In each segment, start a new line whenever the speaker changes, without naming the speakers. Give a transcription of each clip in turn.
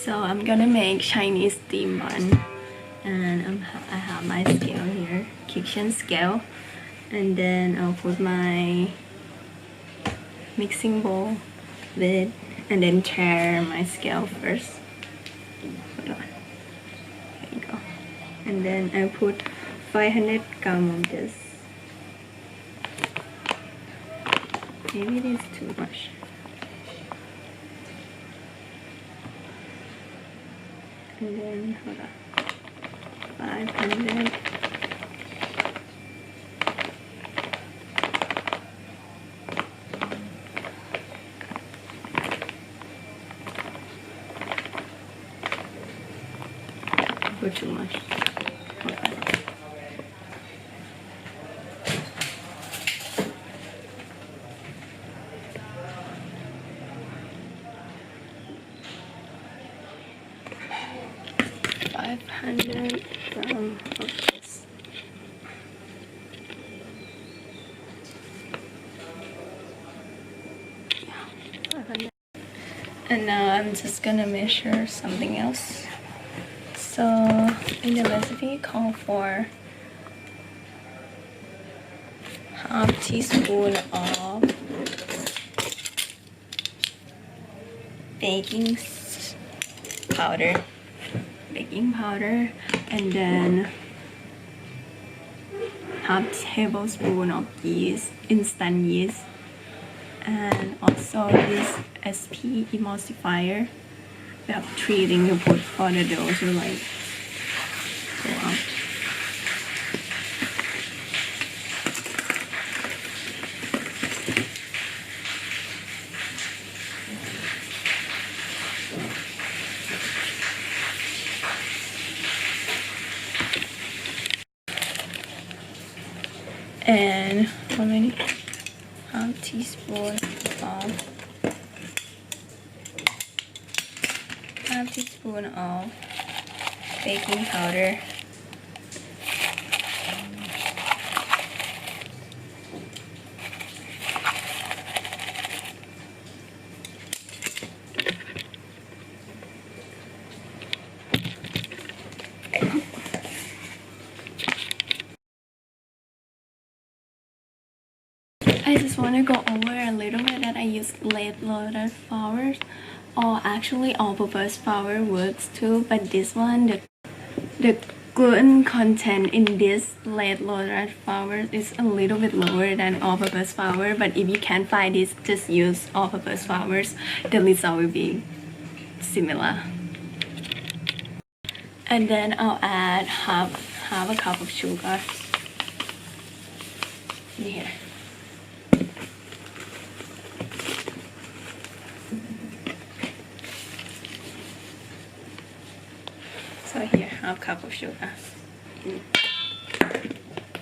So I'm gonna make Chinese steamed bun, and I have my scale here, kitchen scale, and then I'll put my mixing bowl lid, and then tare my scale first. Hold on. There you go. And then I put 500 grams of this. Maybe it is too much. And then, hold on, 500. Put too much. Hold on. $500 grams of this. Yeah, 500. And now I'm just gonna measure something else. So in the recipe, call for half teaspoon of baking powder, and then half tablespoon of yeast, instant yeast, and also this SP emulsifier. We have 3 things to put for the dough to like go out. And how many? Half teaspoon of baking powder. I just want to go over a little bit that I use late loaded flour, or actually all-purpose flour works too, but this one, the gluten content in this late loaded flour is a little bit lower than all-purpose flour, but if you can't find this, just use all-purpose flours. The result will be similar. And then I'll add half a cup of sugar in here. So here, half cup of sugar,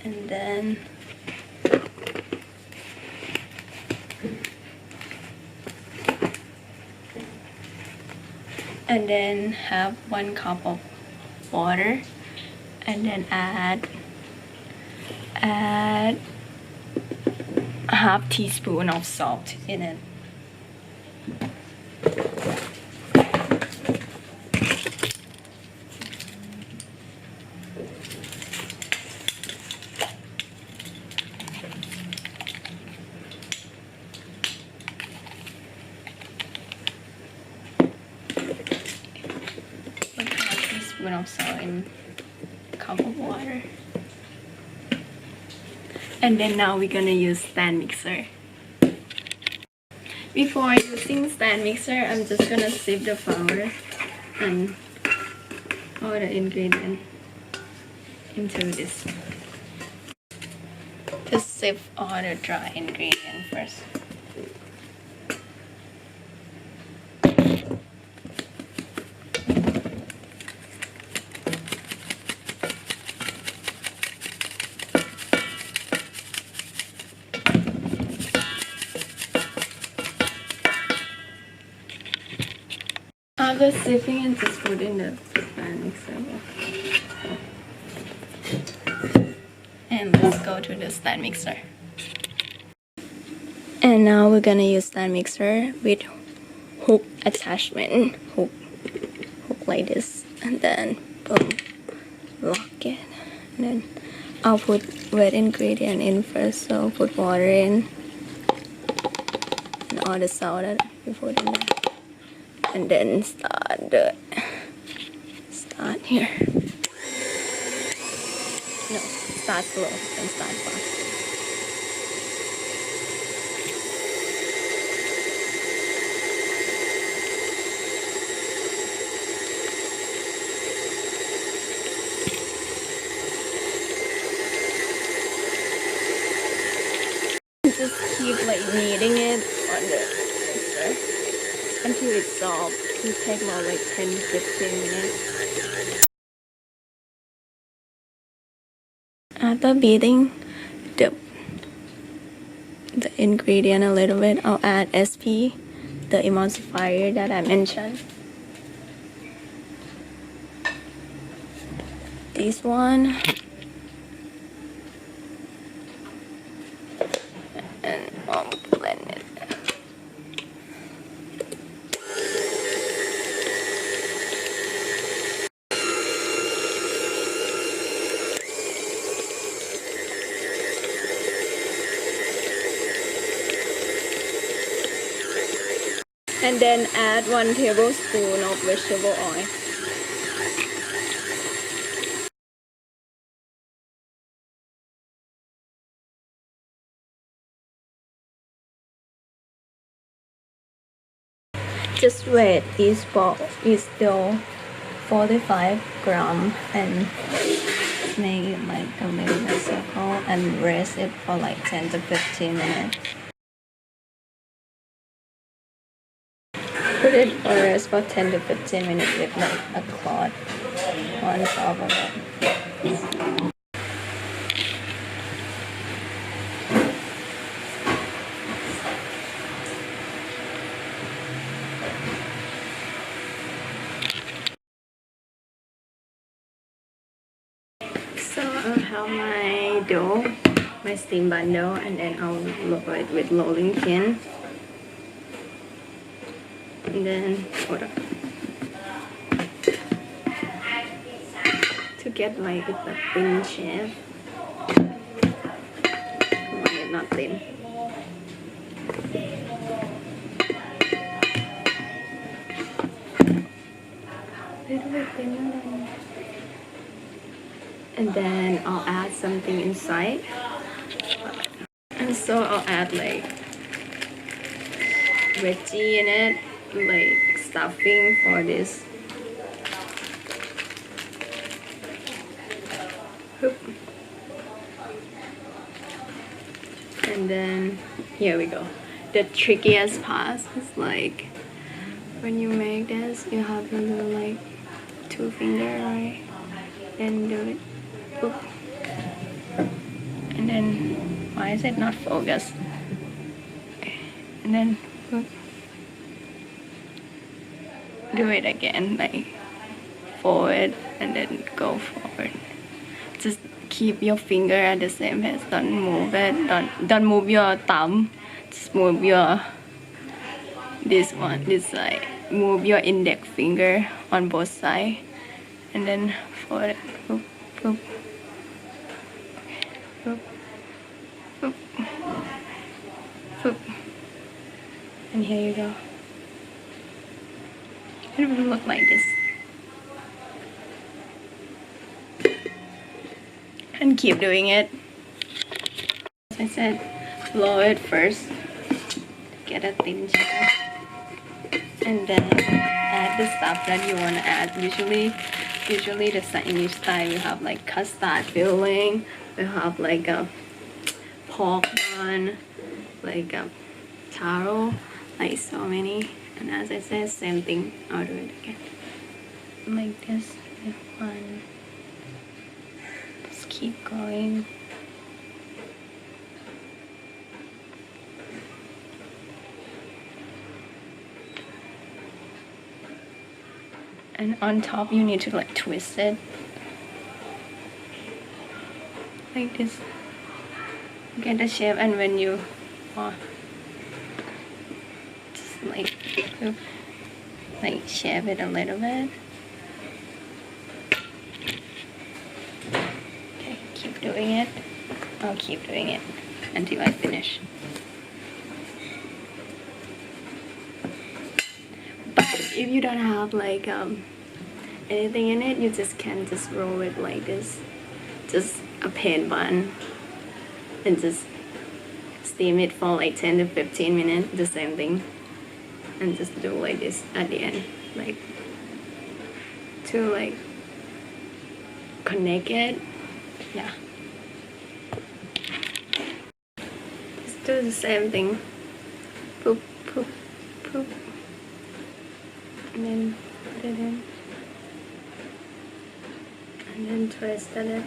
and then have 1 cup of water, and then add half teaspoon of salt in it. Of salt in a cup of water, and then now we're gonna use stand mixer. Before using stand mixer, I'm just gonna sieve the flour and all the ingredients into this. Just sieve all the dry ingredients first. After sieving, and just put in the stand mixer. And let's go to the stand mixer. And now we're gonna use stand mixer with hook attachment. Hook. look like this, and then boom, lock it. And then I'll put wet ingredient in first, so put water in and all the salt that we put in there, and then start here. No, start slow and start fast. Just keep like kneading it on the mixer until it's soft. It takes more like 10-15 minutes. After beating the ingredient a little bit, I'll add SP, the emulsifier that I mentioned. This one. And I'll blend it. And then add 1 tablespoon of vegetable oil. Just wait, each ball is still 45 grams, and make it like a little circle and rest it for like 10 to 15 minutes. Put it for rest for 10 to 15 minutes with like a cloth on top of it. So I'll have my dough, my steamed bun dough, and then I'll lower it with rolling pin. And then hold on. To get like a thin shape. I want it not thin. Little bit thinner. And then I'll add something inside. And so I'll add like veggie in it, like stuffing for this. And then here we go. The trickiest part is like when you make this, you have to do like 2 fingers, right? Then do it. Oop. And then why is it not focused? And then oop. Do it again, like forward and then go forward. Just keep your finger at the same pace. Don't move it. Don't move your thumb. Just move your this side. Move your index finger on both sides, and then forward. Boop, boop, boop, boop, boop. And here you go. It will look like this. And keep doing it. As I said, blow it first. Get a thin shape. And then add the stuff that you want to add. Usually the Chinese style, you have like custard filling. We have like a pork bun, like a taro, like so many. And as I said, same thing. I'll do it again. Like this. One. Just keep going. And on top, you need to like twist it. Like this. Get the shape, and when you just like shape it a little bit, keep doing it. I'll keep doing it until I finish. But if you don't have like anything in it, you just can just roll it like this, just a plain bun, and just steam it for like 10 to 15 minutes, the same thing, and just do like this at the end, like to like connect it. Yeah, just do the same thing. Poop, poop, poop, and then put it in, and then twist it.